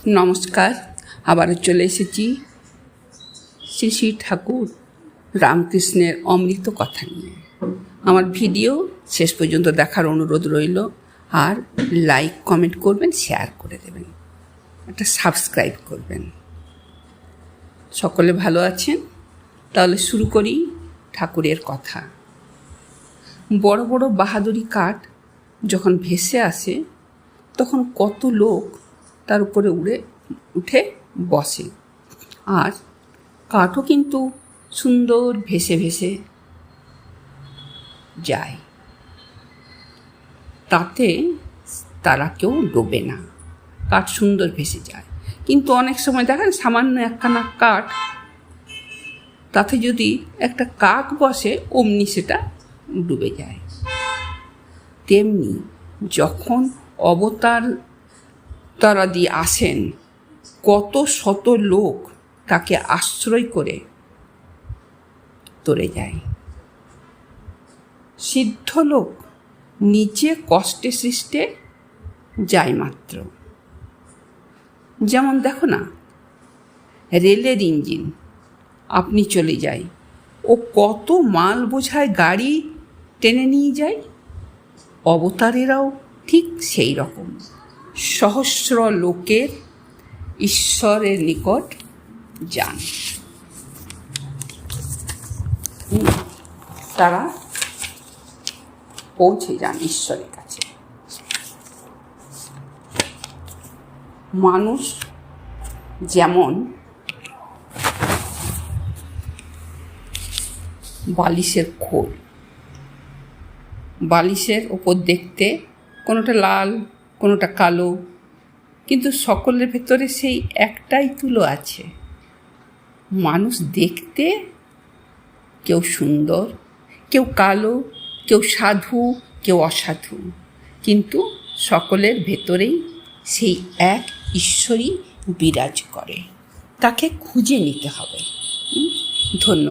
নমস্কার, আবারও চলে এসেছি শ্রী শ্রী ঠাকুর রামকৃষ্ণের অমৃত কথা নিয়ে। আমার ভিডিও শেষ পর্যন্ত দেখার অনুরোধ রইল। আর লাইক কমেন্ট করবেন, শেয়ার করে দেবেন, একটা সাবস্ক্রাইব করবেন। সকলে ভালো আছেন? তাহলে শুরু করি ঠাকুরের কথা। বড় বড় বাহাদুরি কাঠ যখন ভেসে আসে তখন কত লোক তার উপরে উঠে বসে, আর কাঠও কিন্তু সুন্দর ভেসে ভেসে যায়, তাতে তারা কেউ ডোবে না, কাঠ সুন্দর ভেসে যায়। কিন্তু অনেক সময় দেখেন সামান্য একখানা কাঠ, তাতে যদি একটা কাক বসে অমনি সেটা ডুবে যায়। তেমনি যখন অবতার তারা দিয়ে আসেন, কত শত লোক তাকে আশ্রয় করে তরে যায়। সিদ্ধ লোক নিচে কষ্টে সৃষ্টে যায় মাত্র। যেমন দেখো না, রেলের ইঞ্জিন আপনি চলে যায়, ও কত মাল বোঝায় গাড়ি টেনে নিয়ে যায়। অবতারেরাও ঠিক সেই রকম সহস্র লোকের ঈশ্বরের নিকট যান। তারা পৌঁছে যান ঈশ্বরের কাছে। মানুষ যেমন বালিশের খোল, বালিশের ওপর দেখতে কোনোটা লাল কোনোটা কালো, কিন্তু সকলের ভেতরে সেই একটাই তুলো আছে। মানুষ দেখতে কেউ সুন্দর, কেউ কালো, কেউ সাধু, কেউ অসাধু, কিন্তু সকলের ভেতরেই সেই এক ঈশ্বরই বিরাজ করে। তাকে খুঁজে নিতে হবে। ধন্যবাদ।